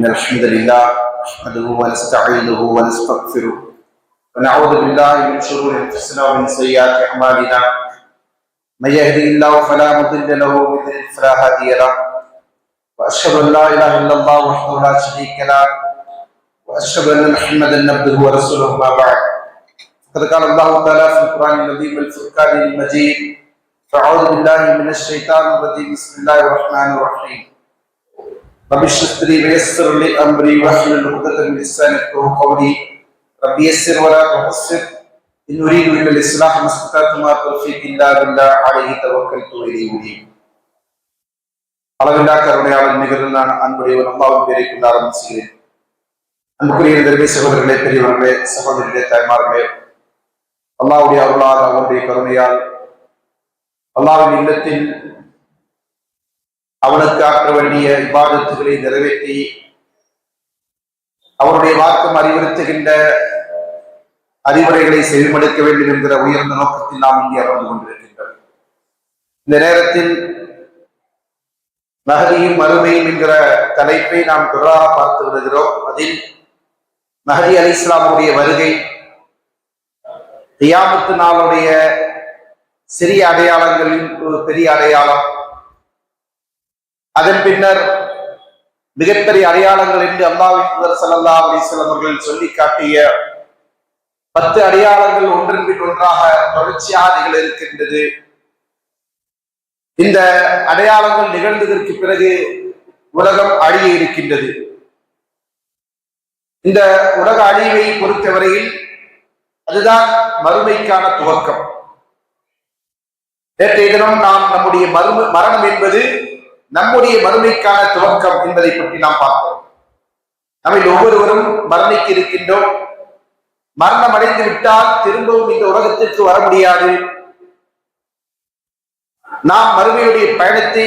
إن الحمد لله نحمده ونستعينه ونستغفره ونعوذ بالله من شرور أنفسنا ومن سيئات أعمالنا من يهده الله فلا مضل له ومن يضلل فلا هادي له وأشهد أن لا إله إلا الله وحده لا شريك له وأشهد أن محمدا عبده ورسوله ما بعد فقد قال الله تعالى في القرآن العظيم والفرقان المجيد فأعوذ بالله من الشيطان الرجيم بسم الله الرحمن الرحيم رب اشرح لي ويسر لي أمري واحلل عقدة من لساني يفقهوا قولي رب يسر ولا تعسر إن أريد إلا الإصلاح ما استطعت وما توفيقي إلا بالله عليه توكلت وإليه أنيب. அளவில்லா கருணையாளர் நிகழ்ந்தான அன்புடையவர் அல்லாஹ்வின் பெயரை கொண்டு ஆரம்பிக்கிறேன். அன்புக்குரிய தர்மீய சகோதரர்களே, பெரியவர்களே, சகோதரிகளே, தாய்மார்களே, அல்லாஹ்வுடைய அருளால் அவனுடைய கருணையால் அல்லாஹ்வின் இல்லத்தில் அவனுக்கு ஆற்ற வேண்டிய இபாதத்துகளை நிறைவேற்றி அவருடைய வாக்கம் அறிவுறுத்துகின்ற அறிவுரைகளை செவிமடுக்க வேண்டும் என்கிற உயர்ந்த நோக்கத்தில் நாம் இங்கே அமர்ந்து கொண்டிருக்கின்றோம். இந்த நேரத்தில் மஹதியும் மறுமையும் என்கிற தலைப்பை நாம் தொடராக பார்த்து வருகிறோம். அதில் மஹதி அலைஹிஸ்ஸலாமுடைய வருகை, கியாமத்து நாளுடைய சிறிய அடையாளங்களில் ஒரு பெரிய அடையாளம், அதன் பின்னர் மிகப்பெரிய அடையாளங்கள் என்று அல்லாஹ்வின் தூதர் ஸல்லல்லாஹு அலைஹி வஸல்லம் அவர்கள் சொல்லி காட்டிய 10 அடையாளங்கள் ஒன்றன் பின் ஒன்றாக தொடர்ச்சியாக இருக்கின்றது. இந்த அடையாளங்கள் நிகழ்ந்ததற்கு பிறகு உலகம் அழிய இருக்கின்றது. இந்த உலக அழிவை பொறுத்தவரையில் அதுதான் மறுமைக்கான துவக்கம். நேற்றைய தினம் நாம் நம்முடைய மரணம் என்பது நம்முடைய மறுமைக்கான துவக்கம் என்பதை பற்றி நாம் பார்த்தோம். நம்மில் ஒவ்வொருவரும் மரணிக்க இருக்கின்றோம். மரணம் அடைந்து விட்டால் திரும்பவும் இந்த உலகத்திற்கு வர முடியாது. நாம் மறுமையுடைய பயணத்தை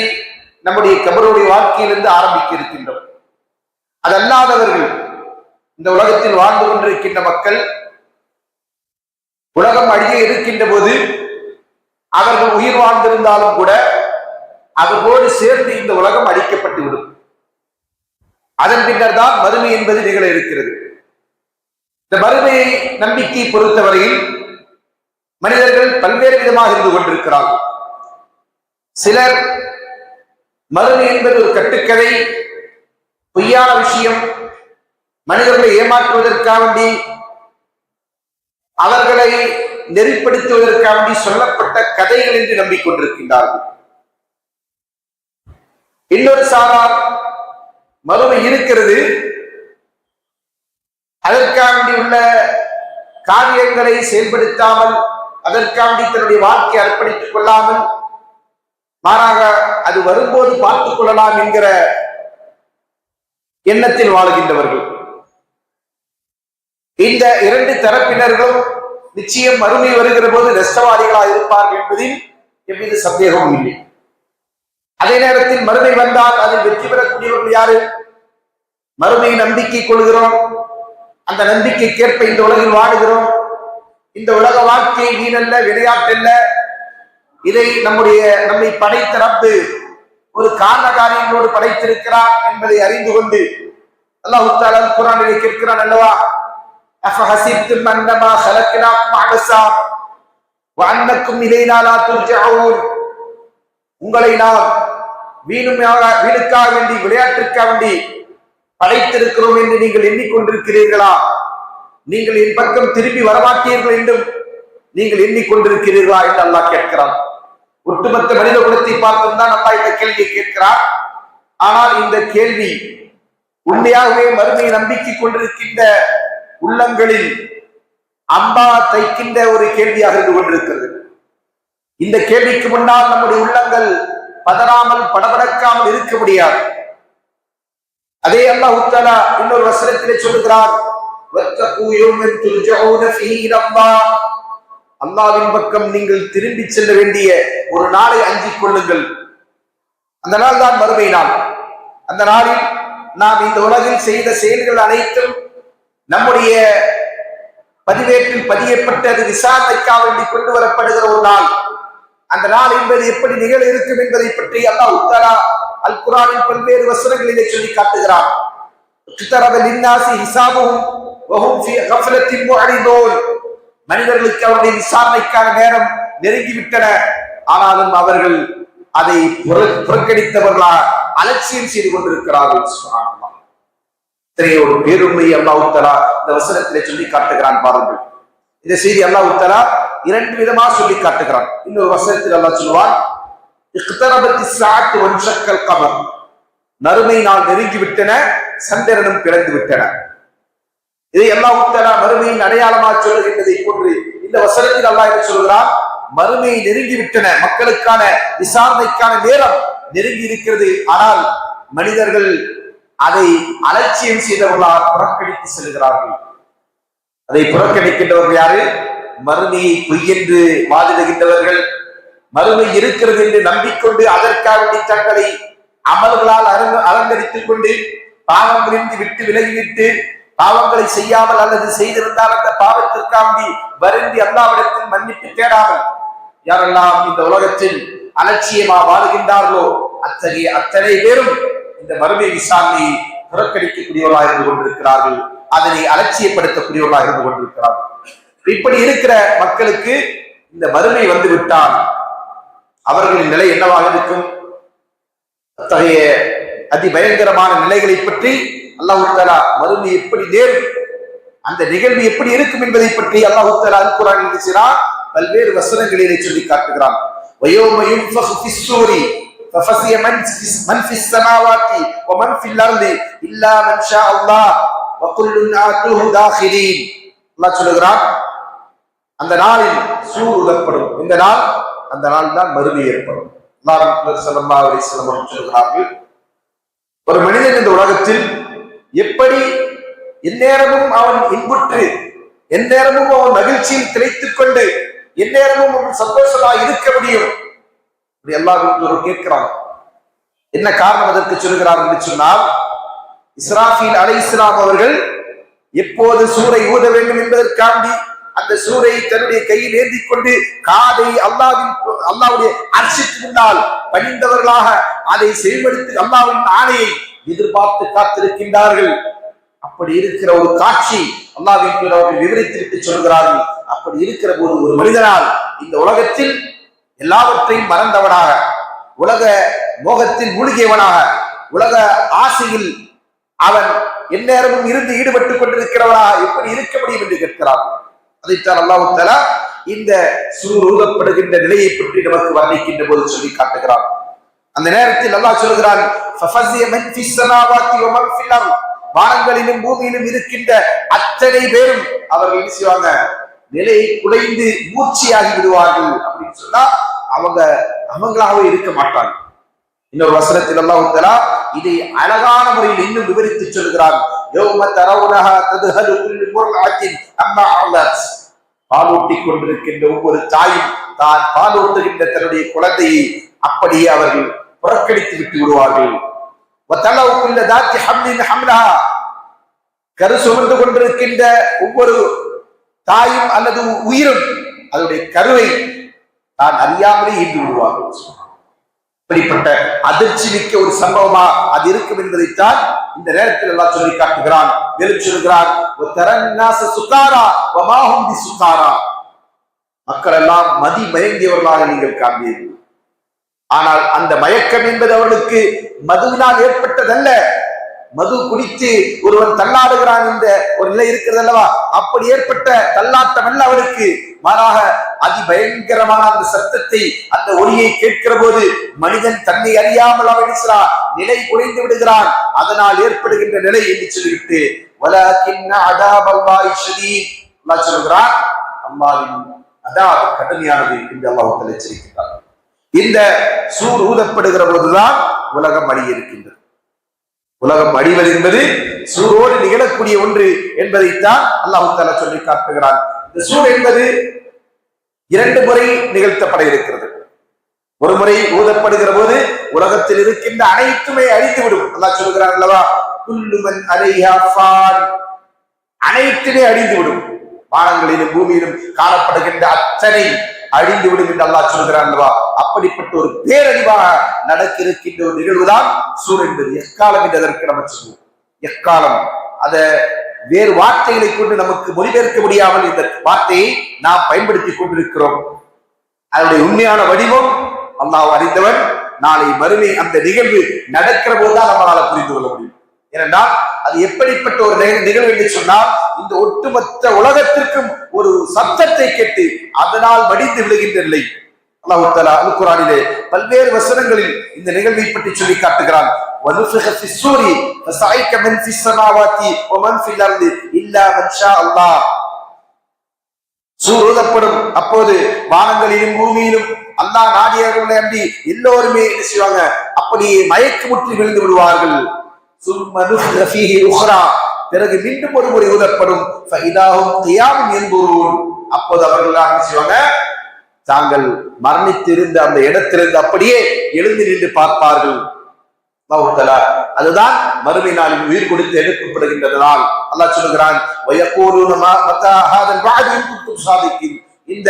நம்முடைய கபருடைய வாழ்க்கையிலிருந்து ஆரம்பிக்க இருக்கின்றோம். அதல்லாதவர்கள், இந்த உலகத்தில் வாழ்ந்து கொண்டிருக்கின்ற மக்கள், உலகம் அழிய இருக்கின்ற போது அவர்கள் உயிர் வாழ்ந்திருந்தாலும் கூட அவர்களோடு சேர்ந்து இந்த உலகம் அழிக்கப்பட்டுவிடும். அதன் பின்னர் தான் மறுமை என்பது நிகழ இருக்கிறது. இந்த மறுமையை நம்பிக்கை பொறுத்தவரையில் மனிதர்கள் பல்வேறு விதமாக இருந்து கொண்டிருக்கிறார்கள். சிலர் மறுமை என்பது ஒரு கட்டுக்கதை, பொய்யான விஷயம், மனிதர்களை ஏமாற்றுவதற்காக வேண்டி, அவர்களை நெறிப்படுத்துவதற்காக வேண்டி சொல்லப்பட்ட கதைகள் என்று நம்பிக்கொண்டிருக்கின்றார்கள். இன்னொரு சாரார் மறுமை இருக்கிறது, அதற்காண்டி உள்ள காரியங்களை செயல்படுத்தாமல், அதற்காண்டி தன்னுடைய வாழ்க்கையை அர்ப்பணித்துக் கொள்ளாமல், மாறாக அது வரும்போது பார்த்துக் கொள்ளலாம் என்கிற எண்ணத்தில் வாழுகின்றவர்கள். இந்த 2 தரப்பினர்களும் நிச்சயம் மறுமை வருகிற போது நஷ்டவாதிகளாக இருப்பார்கள் என்பதில் எவ்வித சந்தேகமும் இல்லை. அதே நேரத்தில் மறுமை வந்தால் அதில் வெற்றி பெறக்கூடியவர்கள் யாரு? மறுமையை நம்பிக்கை கொள்கிறோம், அந்த நம்பிக்கைக்கேற்ப இந்த உலகில் வாடுகிறோம். இந்த உலக வாழ்க்கை வீணல்ல, விளையாட்டல்ல. இதை நம்மை படைத்த ரப்பு ஒரு காரண காரியங்களோடு படைத்திருக்கிறார் என்பதை அறிந்து கொண்டு அல்லாஹ் தஆலா குர்ஆனிலே கேட்கிறான் அல்லவா, அஃபஹஸிப்தும் அன்னமா ഖலக்னாகும் அபஸா வ அன்னக்கும் இலைனா லா துர்ஜஊன். உங்களை நாம் வீணுக்காக வேண்டி, விளையாட்டிற்காக வேண்டி படைத்திருக்கிறோம் என்று நீங்கள் எண்ணிக்கொண்டிருக்கிறீர்களா? நீங்கள் என் பக்கம் திரும்பி வரமாட்டீர்கள் என்றும் நீங்கள் எண்ணிக்கொண்டிருக்கிறீர்களா என்று அல்லாஹ் கேட்கிறான். ஒட்டுமொத்த மனித குலத்தை பார்த்தும் தான் அல்லாஹ் இந்த கேள்வியை கேட்கிறார். ஆனால் இந்த கேள்வி உண்மையாகவே மறுமையை நம்பிக்கை கொண்டிருக்கின்ற உள்ளங்களில் அம்பா தைக்கின்ற ஒரு கேள்வியாக இருந்து கொண்டிருக்கிறது. இந்த கேள்விக்கு முன்னால் நம்முடைய உள்ளங்கள் பதறாமல் படபடக்காமல் இருக்க முடியாது. அதே அல்லாஹ் தஆலா இன்னொரு வசனத்திலே சொல்கிறார், வத்தகு யௌமன் துர்ஜஊன ஃபீஹி இலல்லாஹ். அல்லாஹ்வின் பக்கம் நீங்கள் திரும்பி செல்ல வேண்டிய ஒரு நாளை அஞ்சிக் கொள்ளுங்கள். அந்த நாள் தான் மறுமை நாள். அந்த நாளில் நாம் இந்த உலகில் செய்த செயல்கள் அனைத்தும் நம்முடைய பதிவேட்டில் பதியப்பட்டு அது விசாரணைக்காக வேண்டி கொண்டு வரப்படுகிற ஒரு நாள். அந்த நாள் என்பது எப்படி நிகழ இருக்கும் என்பதை பற்றி அல்லாஹ் தஆலா அல் குர்ஆனில் பல்வேறு வசனங்களிலே சொல்லி காட்டுகிறார். மனிதர்களுக்கு அவருடைய விசாரணைக்கான நேரம் நெருங்கிவிட்டன. ஆனாலும் அவர்கள் அதை புறக்கணித்தவர்களால் அலட்சியம் செய்து கொண்டிருக்கிறார்கள். ஒரு பேருண்மை அல்லாஹ் தஆலா இந்த வசனத்திலே சொல்லி காட்டுகிறான். பாருங்கள், இந்த செய்தி அல்லாஹ் தஆலா இரண்டு விதமாக சொல்லி காட்டுகிறான். இன்னொரு வசனத்தில் அல்லாஹ் சொல்வான், மறுமை நாள் நெருங்கிவிட்டன, சந்திரனும் பிளந்து விட்டன. இதை அல்லாஹ் தஆலா மறுமையின் அடையாளமாக சொல்லுகின்றதை போன்று இந்த வசனத்தில் அல்லாஹ் என்ன சொல்கிறான், மறுமை நெருங்கிவிட்டன, மக்களுக்கான விசாரணைக்கான நேரம் நெருங்கி இருக்கிறது. ஆனால் மனிதர்கள் அதை அலட்சியம் செய்தவர்களால் புறக்கணித்து செல்கிறார்கள். அதை புறக்கணிக்கின்றவர்கள் யாரு? மறுமையை பொய் என்று வாதிடுகின்றவர்கள், மறுமை இருக்கிறது என்று நம்பிக்கொண்டு அதற்காக தங்களை அமல்களால் அலங்கரித்துக் கொண்டு பாவங்களிலிருந்து விட்டு விலகிவிட்டு பாவங்களை செய்யாமல் அல்லது செய்திருந்தால் அந்த பாவத்திற்காண்டி வருந்தி அல்லாஹ்விடத்தில் மன்னிப்பு தேடாமல் யாரெல்லாம் இந்த உலகத்தில் அலட்சியமா வாழுகின்றார்களோ அத்தனை பேரும் இந்த மறுமை விசாரணையை புறக்கணிக்கக்கூடியவர்களாக இருந்து கொண்டிருக்கிறார்கள், அதனை அலட்சியப்படுத்தக்கூடியவர்களாக இருந்து கொண்டிருக்கிறார்கள். இப்படி இருக்கிற மக்களுக்கு இந்த மறுமை வந்துவிட்டால் அவர்களின் நிலை என்னவாக இருக்கும்? அத்தகைய அதிபயங்கரமான நிலைகளை பற்றி அல்லாஹ் தஆலா மறுமை எப்படி நேரும், அந்த நிகழ்வு எப்படி இருக்கும் என்பதை பற்றி அல்லாஹ் தஆலா அல் குர்ஆனில் பேசுகிறார். பல்வேறு வசனங்களிலே சொல்லி காட்டுகிறான். வயௌம யுன்ஃபഖு ஃபிஸ்ஸூரி ஃபஃபஸிய மன் ஃபிஸ் ஸமாவாதி வ மன் ஃபில் அர்தி இல்லா மன் ஷா அல்லாஹ் வ குல்லுன் ஆதுஹு தாখিலீன். அல்லாஹ் சொல்கிறான், அந்த நாளில் சூர் ஊதப்படும். இந்த நாள், அந்த நாள் தான் மறுமை ஏற்படும். அல்லாஹ் ஸல்லல்லாஹு அலைஹி வஸல்லம் சொல்கிறார்கள், ஒரு மனிதன் இந்த உலகத்தில் எப்படி எந்நேரமும் அவன் இன்புற்று, எந்நேரமும் அவன் மகிழ்ச்சியில் திளைத்துக் கொண்டு எந்நேரமும் அவன் சந்தோஷமாக இருக்க முடியும்? எல்லாரும் கேட்கிறாங்க. என்ன காரணம் அதற்கு சொல்கிறார் என்று சொன்னால், இஸ்ராஃபீல் அலைஹிஸ்ஸலாம் அவர்கள் எப்போது சூரை ஊத வேண்டும் என்பதற்காண்டி அந்த சூரை தன்னுடைய கையில் ஏந்தி கொண்டு காதை அல்லாஹ்வுடைய அர்ஷுக்கு முன்னால் பணிந்தவர்களாக அதை செயல்படுத்தி அல்லாஹ்வின் ஆணையை எதிர்பார்த்து காத்திருக்கின்றார்கள். அப்படி இருக்கிற ஒரு காட்சி அல்லாஹ்வின் தூதர் அவர்கள் விவரித்து சொல்கிறார்கள். அப்படி இருக்கிற போது ஒரு மனிதனால் இந்த உலகத்தில் எல்லாவற்றையும் மறந்தவனாக, உலக மோகத்தில் மூழ்கியவனாக, உலக ஆசையில் அவன் எந்நேரமும் இருந்து ஈடுபட்டுக் கொண்டிருக்கிறவனாக எப்படி இருக்க முடியும் என்று கேட்கிறார்கள். அதைத்தான் அல்லாஹ் தஆலா இந்த சூர் ஊதப்படுகின்ற நிலையை பற்றி நமக்கு வர்ணிக்கின்ற போது சொல்லி காட்டுகிறான். அந்த நேரத்தில் அல்லாஹ் சொல்கிறான், ஃபஃபஸிய மன் ஃபிஸ் ஸமாவாதி வ மன் ஃபில் அர்த், வானங்களிலும் பூமியிலும் இருக்கின்ற அத்தனை பேரும் அவர்கள் என்ன செய்வாங்க, நிலையை குலைந்து மூர்ச்சியாகி விடுவார்கள். அப்படின்னு சொன்னா அவங்களாகவே இருக்க மாட்டாங்க. இன்னொரு வசனத்தில் அல்லாஹ் தஆலா இதை அழகான முறையில் இன்னும் விவரித்து சொல்கிறான். யௌம தரவுனஹா தத்ஹலு குல்லு முர்அத்தின் அம்மா அலத், பாலூட்டிக் கொண்டிருக்கின்ற ஒவ்வொரு தாயும் தான் பாலூட்டுகின்ற தன்னுடைய குழந்தையை அப்படியே அவர்கள் புறக்கணித்து விட்டு விடுவார்கள். வதலவு குல்ல தாத்தி ஹம்லின் ஹம்லஹா, கரு சுமந்து கொண்டிருக்கின்ற ஒவ்வொரு தாயும் அல்லது உயிரும் அதனுடைய கருவை தான் அறியாமலே ஈண்டு விடுவார்கள். இப்படிப்பட்ட அதிர்ச்சி மிக்க ஒரு சம்பவமா அது இருக்கும் என்பதைத்தான் இந்த நேரத்தில் எல்லாம் சொல்லி காட்டுகிறான். மேலும் சொல்கிறான், மக்கள் எல்லாம் மதி மயங்கியவர்களாக நீங்கள் காண்பீர்கள். ஆனால் அந்த மயக்கம் என்பது அவர்களுக்கு மதுவினால் ஏற்பட்டதல்ல. மது குடித்து ஒருவன் தள்ளாடுகிறான் என்ற ஒரு நிலை இருக்கிறது அல்லவா, அப்படி ஏற்பட்ட தள்ளாட்டம் அல்ல அவனுக்கு. மாறாக அதிபயங்கரமான அந்த சத்தத்தை, அந்த ஒளியை கேட்கிற போது மனிதன் தன்னை அறியாமல் அவன் நிலை குறைந்து விடுகிறான். அதனால் ஏற்படுகின்ற நிலை என்று சொல்லிவிட்டு வலக்கின் அதாபல்லாஹி ஷதீத், அல்லாஹ் சொல்கிறான், அல்லாஹ்வின் அதாப் கடுமையானது என்று அல்லாஹ் தஆலா எச்சரிக்கிறார். இந்த சூர் ஊதப்படுகிற போதுதான் உலகம் அழிய இருக்கின்றது. உலகம் அழிவது என்பது சூரோடு நிகழக்கூடிய ஒன்று என்பதைத்தான் அல்லாஹ் தஆலா சொல்லி காட்டுகிறான். இந்த சூர் என்பது 2 முறை நிகழ்த்தப்பட இருக்கிறது. ஒரு முறை ஊதப்படுகிற போது உலகத்தில் இருக்கின்ற அனைத்துமே அழிந்துவிடும். அல்லாஹ் சொல்கிறான் அல்லவா, குல்லு மன் அலைஹா ஃபான், அனைத்துமே அழிந்துவிடும். வானங்களிலும் பூமியிலும் காணப்படுகின்ற அத்தனை அழிந்துவிடும் என்று அல்லாஹ் சொல்கிறான் அல்லவா. அப்படிப்பட்ட ஒரு பேரழிவாக நடக்க இருக்கின்ற ஒரு நிகழ்வுதான் சூர் என்பது. எக்காலம் என்று அதற்கு நம்ம சொல்லுவோம். எக்காலம் அத வேறு வார்த்தைகளை கொண்டு நமக்கு மொழிபெயர்க்க முடியாமல் இந்த வார்த்தையை நாம் பயன்படுத்திக் கொண்டிருக்கிறோம். அதனுடைய உண்மையான வடிவம் அல்லாஹ் அறிந்தவன். நாளை மறுமை அந்த நிகழ்வு நடக்கிற போதுதான் நம்மளால புரிந்து கொள்ள முடியும். ஏனென்றால் அது எப்படிப்பட்ட ஒரு நிகழ்வு என்று சொன்னால், இந்த ஒட்டுமொத்த உலகத்திற்கும் ஒரு சத்தத்தை கேட்டு அதனால் மடிந்து விழுகின்ற நிலை. அல்லாஹ் தஆலா அல் குர்ஆனிலே பல்வேறு வசனங்களில் இந்த நிகழ்வை பற்றி சொல்லி காட்டுகிறான். வனுஃபிக ஃபிஸ்ஸூரி ஃபஸைக மன் ஃபிஸ் ஸமாவாதி வ மன் ஃபில் அர்தி இல்லா மன் ஷா அல்லாஹ். சூரூதப்படும் அப்போது வானங்களிலும் பூமியிலும் அல்லாஹ் நாடியவர்களை அன்றி எல்லோருமே என்ன செய்வாங்க, அப்படியே மயக்கமுற்றி விழுந்து விடுவார்கள். சும்ம நுஃபிக ஃபீஹி உக்ரா, பிறகு மீண்டும் ஒரு முறை ஊதப்படும். ஃபஇதாஹும் கியாமுன் யன்துரூன், அப்போது அவர்கள் என்ன செய்வாங்க, தாங்கள் மரணித்திருந்த அந்த இடத்திலிருந்து அப்படியே எழுந்து நின்று பார்ப்பார்கள். அதுதான் மறுமை நாளில் உயிர் கொடுத்து எடுக்கப்படுகின்றதனால் அல்லாஹ் சொல்லுகிறான், இந்த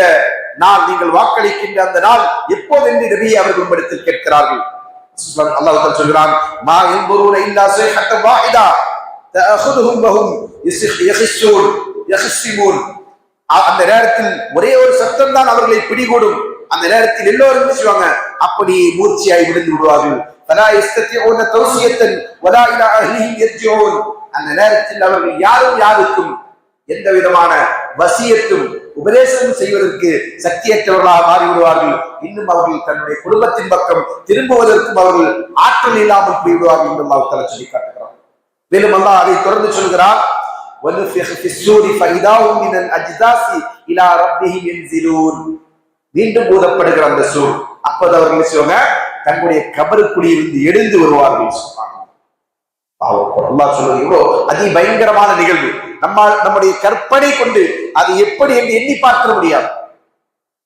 நாள் நீங்கள் வாக்களிக்கின்ற அந்த நாள் எப்போது என்று நபியை அவர்கள் உம்மிடத்தில் கேட்கிறார்கள். அல்லாஹ் சொல்கிறான், மா யன்துரூன இல்லா ஸைஹத்தன் வாஹிதா தஅخذஹும் வஹும் யஹ்ஸிமூன். அந்த நேரத்தில் ஒரே ஒரு சத்தம் தான் அவர்களை பிடிகூடும். அந்த நேரத்தில் எல்லோரும் என்ன செய்வாங்க, அப்படி மூர்ச்சியாய் விழுந்து விடுவார்கள். அந்த நேரத்தில் அவர்கள் யாரும் யாருக்கும் எந்த விதமான வசியத்தும் உபதேசமும் செய்வதற்கு சக்தியற்றவர்களாக மாறிவிடுவார்கள். இன்னும் அவர்கள் தன்னுடைய குடும்பத்தின் பக்கம் திரும்புவதற்கும் அவர்கள் ஆற்றல் இல்லாமல் போய்விடுவார்கள் என்று அல்லாஹ் தஆலா சொல்லி காட்டுகிறார். மேலும் அல்லாஹ் அதை தொடர்ந்து சொல்கிறார், மீண்டும் ஊதப்படுகிற அந்த சூர், அப்போது அவர்கள் சொல்லுவாங்க, தன்னுடைய கபருக்குழியிலிருந்து எழுந்து வருவார்கள். அல்லாஹ் சொல்வது இவ்வளோ அதி பயங்கரமான நிகழ்வு. நம்முடைய கற்பனை கொண்டு அது எப்படி என்று எண்ணி பார்க்க முடியாது.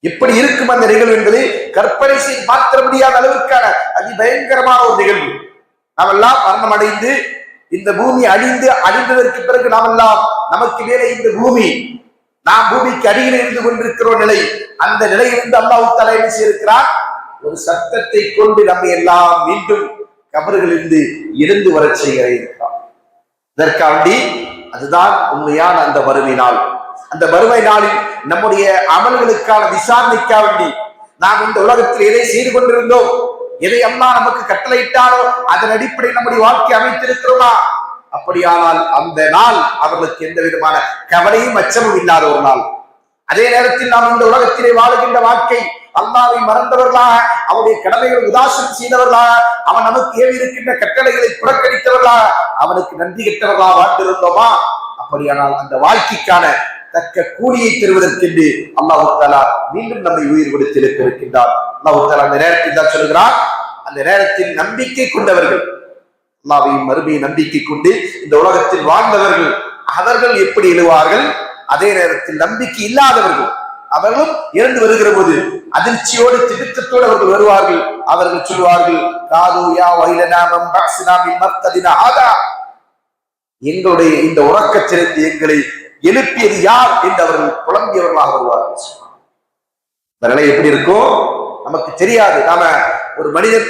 எப்படி இருக்கும் அந்த நிகழ்வு என்பதை கற்பனை செய்து பார்க்க முடியாத அளவிற்கான அதி பயங்கரமான ஒரு நிகழ்வு. நாம் எல்லாம் மரணம் அடைந்து இந்த பூமி அழிந்ததற்கு பிறகு நாம் எல்லாம் நமக்கு மேலே இந்த பூமி, நாம் பூமிக்கு அடியில் இருந்து கொண்டிருக்கிற நிலை, அந்த நிலையிலிருந்து அல்லாஹ் தஆலா என்ன செய்திருக்கிறார், ஒரு சத்தத்தை கொண்டு நம்மை எல்லாம் மீண்டும் கபர்களிலிருந்து எழுந்து வர செய்கிறார். இதற்காண்டி அதுதான் உண்மையான அந்த வறுமை நாள். அந்த வறுமை நாளில் நம்முடைய அமல்களுக்கான விசாரணைக்காக வேண்டி நாம் இந்த உலகத்தில் எதை செய்து கொண்டிருந்தோம், எதை அல்லாஹ் நமக்கு கட்டளையிட்டாரோ அதன் அடிப்படையில் நம்முடைய வாழ்க்கை அமைத்திருக்கிறோமா? அப்படியானால் அந்த நாள் அவர்களுக்கு எந்த விதமான கவலையும் அச்சமும் இல்லாத ஒரு நாள். அதே நேரத்தில் நாம் இந்த உலகத்திலே வாழுகின்ற வாழ்க்கை அல்லாஹ்வை மறந்தவர்களாக, அவருடைய கடமைகளை உதாசீனம் செய்தவர்களாக, அவன் நமக்கு ஏவி இருக்கின்ற கட்டளைகளை புறக்கணித்தவர்களாக, அவனுக்கு நன்றி கெட்டவர்களாக வாழ்ந்திருந்தோமா? அப்படியானால் அந்த வாழ்க்கைக்கான தக்க கூலியை பெறுவதற்கென்று அல்லாஹ் தஆலா மீண்டும் நம்மை உயிர் கொடுத்து இருக்கின்றார். அல்லாஹ் தஆலா அந்த நேரத்தில் தான் சொல்கிறார், அந்த நேரத்தில் நம்பிக்கை கொண்டவர்கள், அல்லாஹ்வையும் மறுமையை நம்பிக்கை கொண்டு இந்த உலகத்தில் வாழ்ந்தவர்கள், அவர்கள் எப்படி எழுவார்கள்? அதே நேரத்தில் நம்பிக்கை இல்லாதவர்கள் அவர்களும் இறந்து வருகிற போது அதிர்ச்சியோடு திடுக்கத்தோடு அவர்கள் வருவார்கள். அவர்கள் சொல்வார்கள், காது யா வைலனா மம் பக்ஸனா மின் மக்ததினா ஹாதா, எங்களுடைய இந்த உறக்கத்திலிருந்து எங்களை எழுப்பியது யார் என்று அவர்கள் புலம்பியவர்களாக வருவார்கள். நிலை எப்படி இருக்கும் நமக்கு தெரியாது. நாம ஒரு மனிதன்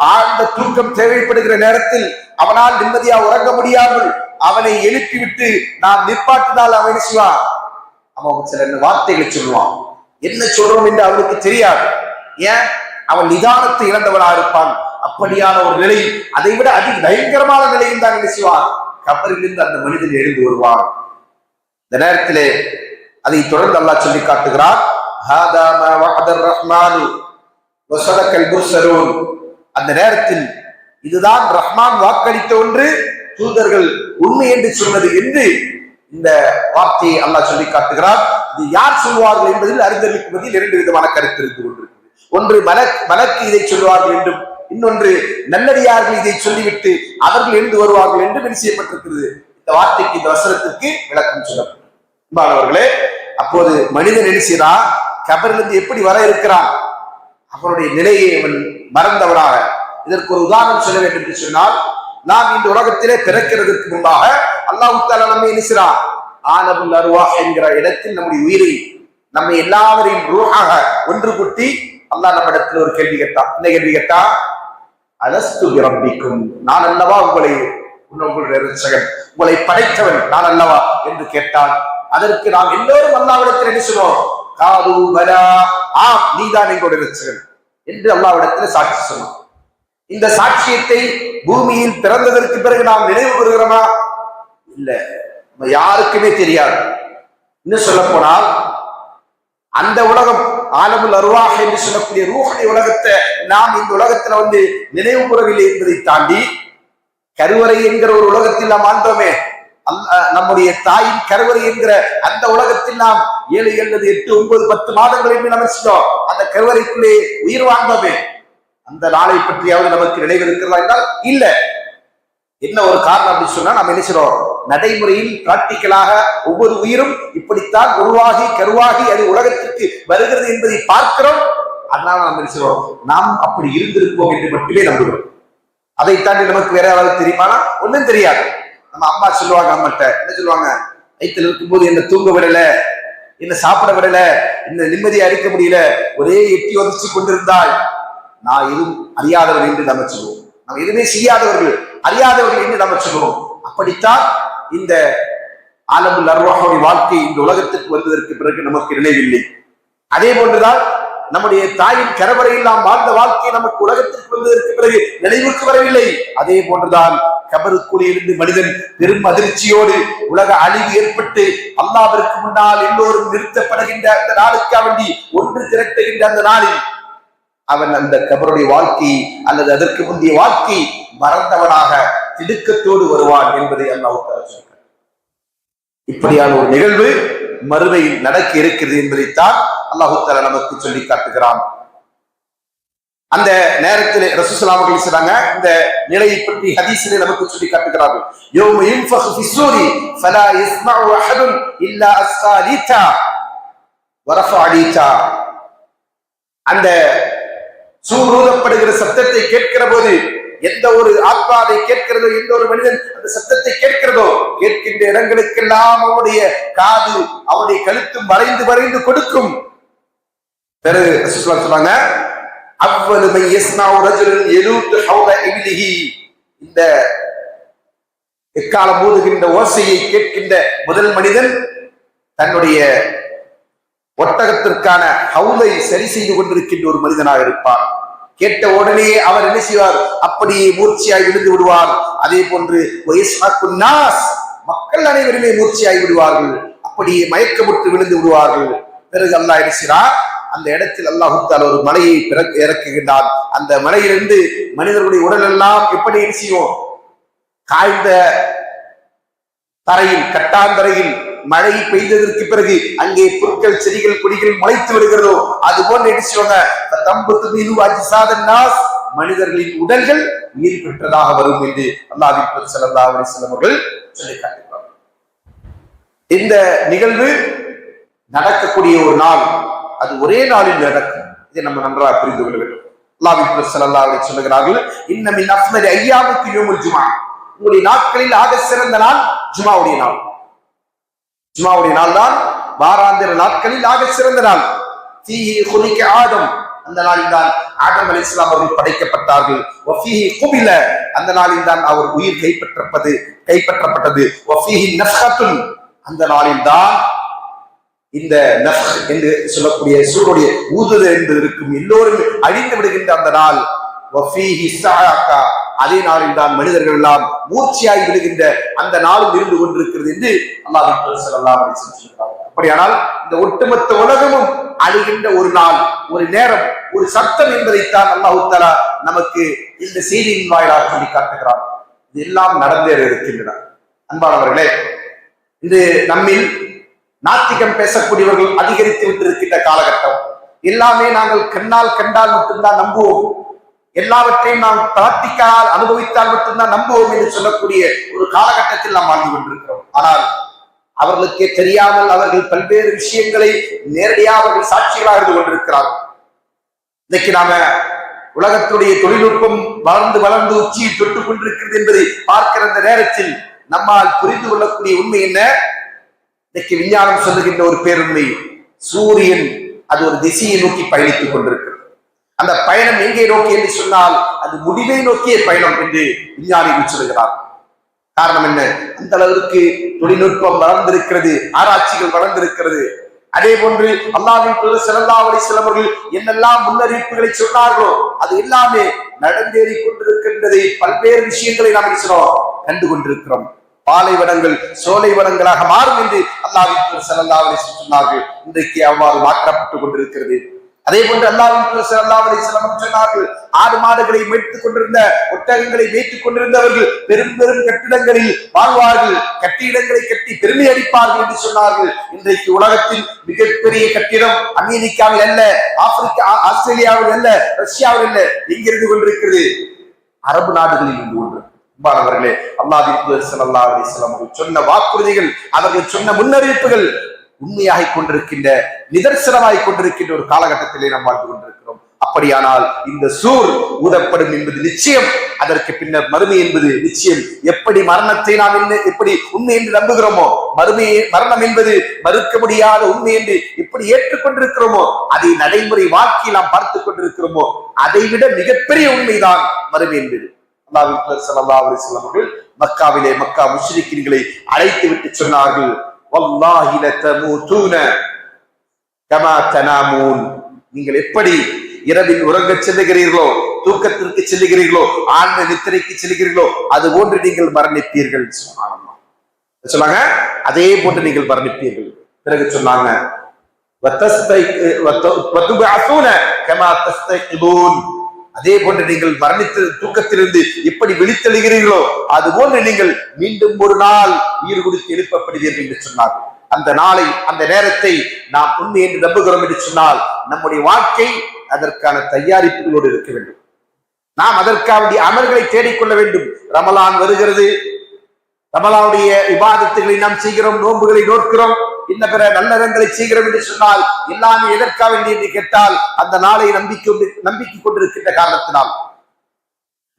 ஆழ்ந்த தூக்கம் தேவைப்படுகிற நேரத்தில் அவனால் நிம்மதியா உறங்க முடியாமல் அவனை எழுப்பிவிட்டு நாம் நிற்பாட்டினால் அவன் என்ன செய்வான், அவன் சில வார்த்தைகளை சொல்லுவான். என்ன சொல்றோம் என்று அவனுக்கு தெரியாது. ஏன், அவன் நிதானத்தை இழந்தவனாக இருப்பான். அப்படியான ஒரு நிலை, அதை விட அதி பயங்கரமான நிலையில் தான் என்ன செய்வான், கபரிலிருந்து அந்த மனிதன் எழுந்து வருவான். இந்த நேரத்திலே அதை தொடர்ந்து அல்லாஹ் சொல்லி காட்டுகிறார், அந்த நேரத்தில் இதுதான் ரஹ்மான் வாக்களித்த ஒன்று, தூதர்கள் உண்மை என்று சொன்னது என்று இந்த வார்த்தையை அல்லாஹ் சொல்லி காட்டுகிறார். இது யார் சொல்வார்கள் என்பதில் அறிஞர்களுக்கு மத்தியில் இரண்டு விதமான கருத்து இருந்து கொண்டிருக்கிறது. ஒன்று மலக்கு இதை சொல்வார்கள் என்றும், இன்னொன்று நல்லடியார்கள் இதை சொல்லிவிட்டு அவர்கள் எழுந்து வருவார்கள் என்று என்ன செய்யப்பட்டிருக்கிறது. இந்த வார்த்தைக்கு, இந்த வசனத்திற்கு விளக்கம் சொல்லப்பட்டது. அப்போது மனிதன் என்ன செய்யறான், கபரிலிருந்து எப்படி வர இருக்கிறான், அவனுடைய நிலையை அவன் மறந்தவனாக. இதற்கு ஒரு உதாரணம் சொல்ல வேண்டும் என்று சொன்னால், நாம் இந்த உலகத்திலே பிறக்கிறதுக்கு முன்பாக அல்லாஹ் தஆலா நம்மை நினைக்கிறான், ஆலமுல் அர்வாஹ் என்கிற இடத்தில் நம்முடைய உயிரை, நம்மை எல்லாவரையும் ரூஹாக ஒன்று கூட்டி அல்லாஹ் நம்மிடத்தில் ஒரு கேள்வி கேட்டான். என்ன கேள்வி கேட்டா, அலஸ்து பிரப்பிக்கும், நான் அல்லவா உங்களை உங்களுடைய இரட்சகன், உங்களை படைத்தவன் நான் அல்லவா என்று கேட்டால் அதற்கு நாம் எல்லோரும் அல்லாஹ்விடத்தில் என்ன சொல்லுவோம்? காலு பலா, ஆம் நீதான் எங்களுடைய இரட்சகன் என்று அல்லாஹ்விடத்தில் சாட்சி சொன்னோம். இந்த சாட்சியத்தை பூமியில் பிறந்ததற்கு பிறகு நாம் நினைவு கூறுகிறோமா? இல்ல, யாருக்குமே தெரியாது. இன்னும் சொல்ல போனால் அந்த உலகம் ஆலமுல் அர்வாஹ் என்று சொல்லக்கூடிய ரூஹுடைய உலகத்தை நாம் இந்த உலகத்துல நினைவு கூறவில்லை என்பதை தாண்டி கருவறை என்கிற ஒரு உலகத்தில் நாம் ஆண்டோமே, நம்முடைய தாயின் கருவறை என்கிற அந்த உலகத்தில் நாம் 7, 8, 9, 10 மாதங்கள் என்று நினைச்சிட்டோம். அந்த கருவறைக்குள்ளே உயிர் வாழ்ந்தோமே, அந்த நாளை பற்றியாவது நமக்கு நினைவு இருக்கிறதா என்றால் இல்ல. என்ன ஒரு காரணம் அப்படின்னு சொன்னா, நம்ம என்ன செய்றோம்? நடைமுறையில் பிராக்டிக்கலாக ஒவ்வொரு உயிரும் இப்படித்தான் உருவாகி கருவாகி அது உலகத்திற்கு வருகிறது என்பதை பார்க்கிறோம். அதனால நம்ம என்ன செய்றோம்? நாம் அப்படி இருந்திருப்போம் என்று மட்டுமே நம்புகிறோம். அதை தாண்டி நமக்கு வேற யாராவது தெரியுமானா ஒன்றும் தெரியாது. நம்ம அம்மா சொல்லுவாங்க, அம்மாட்ட என்ன சொல்லுவாங்க? வயிற்றுல இருக்கும்போது என்ன தூங்க விடல, என்ன சாப்பிட விடல, என்ன நிம்மதியா இருக்க முடியல, ஒரே எட்டி ஒதிச்சு கொண்டிருந்தால் நான் எதுவும் அறியாதவர்கள் என்று நம்ம சொல்லுவோம். நம்ம எதுவுமே செய்யாதவர்கள், அறியாதவர்கள் என்று நம்ம சொல்லுவோம். அப்படித்தான் இந்த ஆலமுல் அர்வாஹுடைய வாழ்க்கை இந்த உலகத்திற்கு வந்ததற்கு பிறகு நமக்கு நினைவில்லை. அதே போன்றுதான் நம்முடைய தாயின் கரவறையில் நாம் வாழ்ந்த வாழ்க்கை நமக்கு உலகத்திற்கு வந்ததற்கு பிறகு நினைவுக்கு வரவில்லை. அதே போன்றுதான் கபருக்குள்ளிருந்து மனிதன் பெரும் அதிர்ச்சியோடு உலக அழிவு ஏற்பட்டு அல்லாஹ்விற்கு முன்னால் எல்லோரும் நிறுத்தப்படுகின்ற அந்த நாளுக்காக வேண்டி ஒன்று திரட்டுகின்ற அந்த நாளில் அவன் அந்த கபருடைய வாழ்க்கை அல்லது அதற்கு முந்தைய வாழ்க்கை மறந்தவனாக திடுக்கத்தோடு வருவான் என்பதை அல்லாஹ் சொல்கிறார். இப்படியான ஒரு நிகழ்வு மறுமையில் நடக்க இருக்கிறது என்பதைத்தான் அல்லாஹ் தஆலா நமக்கு சொல்லி காட்டுகிறான். அந்த நேரத்தில் ரசூலுல்லாஹி அலைஹி வஸல்லம் இந்த நிலையை பற்றி ஹதீஸிலே நமக்கு சொல்லி காட்டுகிறார்கள். யௌம யுன்ஃபഖு ஃபிஸ்ஸூரி ஃபலா யஸ்மஉ அஹதுன் இல்லா அஸ்ஸாலிதா வரஃபஅலிதா. அந்த சூரூதப்படுகிற சத்தத்தை கேட்கிற போது எந்த ஒரு ஆத்மாவை கேட்கிறதோ, எந்த ஒரு மனிதன் அந்த சத்தத்தை கேட்கிறதோ, கேட்கின்ற இடங்களுக்கெல்லாம் அவனுடைய காது அவனுடைய கழுத்தும் வரைந்து வரைந்து கொடுக்கும். பிறகு ரசூலுல்லாஹி சொன்னாங்க, அவ்வளவு மை யஸ்மஉ ரஜுலுன் யலூது ஹௌல இப்லிஹி. இந்த எக்காலம் ஊதுகின்ற ஓசையை கேட்கின்ற முதல் மனிதன் தன்னுடைய ஒட்டகத்திற்கான ஹவுலை சரி செய்து கொண்டிருக்கின்ற ஒரு மனிதனாக இருப்பார். கேட்ட உடனே அவர் என்ன செய்வார்? அப்படியே மூர்ச்சியாய் விழுந்து விடுவார். அதே போன்று மக்கள் அனைவருமே மூர்ச்சியாய் விடுவார்கள், அப்படியே மயக்கமுற்று விழுந்து விடுவார்கள். பிறகு அல்லாஹ் என்ன செய்கிறார்? அந்த இடத்தில் அல்லாஹ் தஆலா ஒரு மலையை இறக்குகின்றார். அந்த மலையிலிருந்து மனிதர்களுடைய உடல் எல்லாம் எப்படி என்ன செய்யும்? காய்ந்த தரையில், கட்டாந்தரையில் மழை பெய்ததற்கு பிறகு அங்கே புற்கள், செடிகள், கொடிகள் முளைத்து வருகிறதோ அது போன்று என்ன செய்வாங்க? மனிதர்களின் உடல்கள் உயிர் பெற்றதாக வரும் என்று அல்லாஹ்வின் ஸல்லல்லாஹு அலைஹி வஸல்லம் அவர்கள் சொல்லி காட்டுகிறார். இந்த நிகழ்வு நடக்கக்கூடிய ஒரு நாள், அது ஒரே நாளில் நடக்கும். இதை நம்ம நன்றாக புரிந்து கொள்ள வேண்டும். அல்லாஹ்வின் ஸல்லல்லாஹு அலைஹி வஸல்லம் சொல்கிறார்கள், இன்ன மின் அஃமலி அய்யாமிக்கு யௌமுல் ஜும்ஆ. உங்களுடைய நாட்களில் ஆக சிறந்த நாள் ஜும்ஆவுடைய நாள். ஜும்ஆவுடைய நாள் தான் வாராந்திர நாட்களில் ஆக சிறந்த நாள். ஃபீஹி குலிக ஆதம். அந்த நாளில் தான் ஆதம் அலைஹிஸ்ஸலாம் அவர்கள் படைக்கப்பட்டார்கள். வஃபீஹி குபில. அந்த நாளில் தான் அவர் உயிர் கைப்பற்றப்பட்டது. வஃபீஹி நஃப்ஹத்துன். அந்த நாளில் தான் இந்த நஃப்ஹ் என்று சொல்லக்கூடிய சூருடைய ஊதுதல் என்பது இருக்கும். எல்லோரும் அழிந்து விடுகின்ற அந்த நாள். வஃபீஹி ஸஅகா. அதே நாளில் தான் மனிதர்கள் எல்லாம் மூர்ச்சியாய் விடுகின்ற அந்த நாளும் இருந்து கொண்டிருக்கிறது என்று அல்லாஹ் ஸல்லல்லாஹு அலைஹி வஸல்லம் சொல்கிறார். அப்படியானால் இந்த ஒட்டுமொத்த உலகமும் அழிகின்ற ஒரு நாள், ஒரு நேரம், ஒரு சத்தம் என்பதைத்தான் அல்லாஹ் தஆலா நமக்கு இந்த செய்தியின் வாயிலாக சொல்லி காட்டுகிறார். இதெல்லாம் நடந்தேற இருக்கின்றன. அன்பானவர்களே, இது நம்மில் நாத்திகம் பேசக்கூடியவர்கள் அதிகரித்து விட்டிருக்கின்ற காலகட்டம். எல்லாமே நாங்கள் கண்ணால் கண்டால் மட்டும்தான் நம்புவோம், எல்லாவற்றையும் நாம் பிராக்டிக்கால் அனுபவித்தால் மட்டும்தான் நம்புவோம் என்று சொல்லக்கூடிய ஒரு காலகட்டத்தில் நாம் வாழ்ந்து கொண்டிருக்கிறோம். ஆனால் அவர்களுக்கே தெரியாமல் அவர்கள் பல்வேறு விஷயங்களை நேரடியாக அவர்கள் சாட்சிகளாக இருந்து கொண்டிருக்கிறார்கள். இன்னைக்கு நாம உலகத்துடைய தொழில்நுட்பம் வளர்ந்து வளர்ந்து உச்சியை தொட்டுக் கொண்டிருக்கிறது என்பதை பார்க்கிற அந்த நேரத்தில் நம்மால் புரிந்து கொள்ளக்கூடிய உண்மை என்ன? இன்னைக்கு விஞ்ஞானம் சொல்லுகின்ற ஒரு பேருண்மை, சூரியன் அது ஒரு திசையை நோக்கி பயணித்துக் கொண்டிருக்கிறது. அந்த பயணம் எங்கே நோக்கி என்று சொன்னால் அது முடிவை நோக்கிய பயணம் என்று விஞ்ஞானிகள் சொல்லுகிறார். காரணம் என்ன? அந்த அளவிற்கு தொழில்நுட்பம் வளர்ந்திருக்கிறது, ஆராய்ச்சிகள் வளர்ந்திருக்கிறது. அதே போன்று அல்லாஹ்வின் தூதர் ஸல்லல்லாஹு அலைஹி வஸல்லம் அவர்கள் என்னெல்லாம் முன்னறிவிப்புகளை சொன்னார்களோ அது எல்லாமே நடந்தேறி கொண்டிருக்கின்றதை, பல்வேறு விஷயங்களை நாம் கண்டு கொண்டிருக்கிறோம். பாலைவனங்கள் சோலைவனங்களாக மாறும் என்று அல்லாஹ்வின் தூதர் ஸல்லல்லாஹு அலைஹி வஸல்லம் சொன்னார்கள். இன்றைக்கு அவ்வாறு மாற்றப்பட்டுக் கொண்டிருக்கிறது. அதே போன்று அல்லாஹ்வின் தூதர் ஸல்லல்லாஹு அலைஹி வஸல்லம் சொன்னார்கள், ஆடு மாடுகளை மேய்த்துக் கொண்டிருந்த, ஒட்டகங்களை மேய்த்துக் கொண்டிருந்தவர்கள் பெரும் பெரும் கட்டிடங்களில் வாழ்வார்கள், கட்டிடங்களை கட்டி பெருமை அடிப்பார்கள் என்று சொன்னார்கள். இன்றைக்கு உலகத்தில் மிகப்பெரிய கட்டிடம் அமெரிக்காவில் அல்ல, ஆஸ்திரேலியாவில் அல்ல, ரஷ்யாவில் அல்ல, எங்கிருந்து கொண்டிருக்கிறது? அரபு நாடுகளில் இருந்து ஒன்று. அன்பானவர்களே, அல்லாஹ்வின் தூதர் ஸல்லல்லாஹு அலைஹி வஸல்லம் சொன்ன வாக்குறுதிகள், அவர்கள் சொன்ன முன்னறிவிப்புகள் உண்மையாக கொண்டிருக்கின்ற, நிதர்சனமாய் கொண்டிருக்கின்ற ஒரு காலகட்டத்திலே நாம் வாழ்ந்து கொண்டிருக்கிறோம். அப்படியானால் இந்த சூர் ஊதப்படும் என்பது நிச்சயம், அதற்கு பின்னர் மறுமை என்பது நிச்சயம். எப்படி மரணத்தை நாம் எப்படி உண்மை என்று நம்புகிறோமோ, மரணம் என்பது மறுக்க முடியாத உண்மை என்று எப்படி ஏற்றுக்கொண்டிருக்கிறோமோ, அதை நடைமுறை வாழ்க்கையில் நாம் பார்த்துக் கொண்டிருக்கிறோமோ, அதை விட மிகப்பெரிய உண்மைதான் மறுமை என்பது. அல்லாஹ்வின் தூதர் ஸல்லல்லாஹு அலைஹி வஸல்லம் அவர்கள் மக்காவிலே மக்கா முஷ்ரிக்கீன்களை அழைத்து விட்டு சொன்னார்கள், வல்லாஹி லதமூதுன கமா தனாமூன். நீங்கள் எப்படி இரவில் உறங்க செல்லுகிறீர்களோ, தூக்கத்திற்கு செல்லுகிறீர்களோ, ஆன்ம நித்திரைக்கு செல்லுகிறீர்களோ, அது போன்று நீங்கள் மரணிப்பீர்கள். சொன்னாங்க, அதே போன்று நீங்கள் மரணிப்பீர்கள். பிறகு சொன்னாங்க, அதே போன்று நீங்கள் மரணித்து தூக்கத்திலிருந்து எப்படி விழித்தெழுகிறீர்களோ அது போன்று நீங்கள் மீண்டும் ஒரு நாள் உயிர் கொடுத்து எழுப்பப்படுவீர்கள் என்று சொன்னார்கள். அந்த நாளை, அந்த நேரத்தை நாம் உண்மை என்று நம்புகிறோம் என்று சொன்னால் நம்முடைய வாழ்க்கை அதற்கான தயாரிப்புகளோடு இருக்க வேண்டும். நாம் அதற்காக அமல்களை தேடிக்கொள்ள வேண்டும். ரமலான் வருகிறது, ரமலானுடைய இபாதத்துகளை நாம் செய்கிறோம், நோன்புகளை நோக்கிறோம், இன்ன பிற நல்லறங்களை செய்கிறோம் என்று சொன்னால் எல்லாமே எதற்காக வேண்டி என்று கேட்டால் அந்த நாளை நம்பிக்கை கொண்டிருக்கின்ற காரணத்தினால்.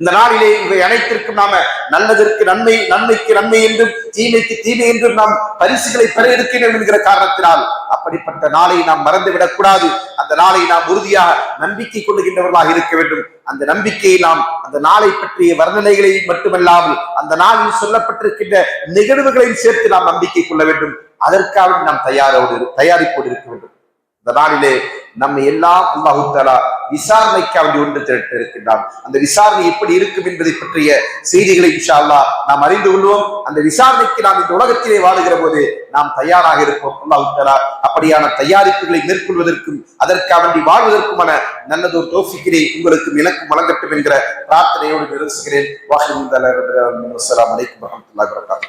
இந்த நாளிலே இவை அனைத்திற்கும் நாம நல்லதற்கு நன்மை, நன்மைக்கு நன்மை என்றும் தீமைக்கு தீமை என்றும் நாம் பரிசுகளை பெற இருக்கிறோம் என்கிற காரணத்தினால் அப்படிப்பட்ட நாளை நாம் மறந்துவிடக் கூடாது. அந்த நாளை நாம் உறுதியாக நம்பிக்கை கொள்ளுகின்றவர்களாக இருக்க வேண்டும். அந்த நம்பிக்கையை நாம் அந்த நாளை பற்றிய வர்ணனைகளை மட்டுமல்லாமல் அந்த நாளில் சொல்லப்பட்டிருக்கின்ற நிகழ்வுகளையும் சேர்த்து நாம் நம்பிக்கை கொள்ள வேண்டும். அதற்காக நாம் தயாரிப்போடு இருக்க வேண்டும். இந்த நாளிலே நம்மை எல்லாம் அல்லாஹ் தஆலா விசாரணைக்காக ஒன்று திரட்ட இருக்கின்றான். அந்த விசாரணை எப்படி இருக்கும் என்பதை பற்றிய செய்திகளை இன்ஷா அல்லாஹ் நாம் அறிந்து கொள்வோம். அந்த விசாரணைக்கு நாம் இந்த உலகத்திலே வாழுகிற போது நாம் தயாராக இருப்போம். அல்லாஹ் தஆலா அப்படியான தயாரிப்புகளை மேற்கொள்வதற்கும் அதற்காக வேண்டி வாழ்வதற்குமான நல்லதொரு தௌஃபீக்கினை உங்களுக்கும் எனக்கும் வழங்கட்டும் என்கிற பிரார்த்தனையோடு நிறுத்துகிறேன். அஸ்ஸலாமு அலைக்கும் வரஹ்மத்துல்லாஹி வபரகாத்துஹு.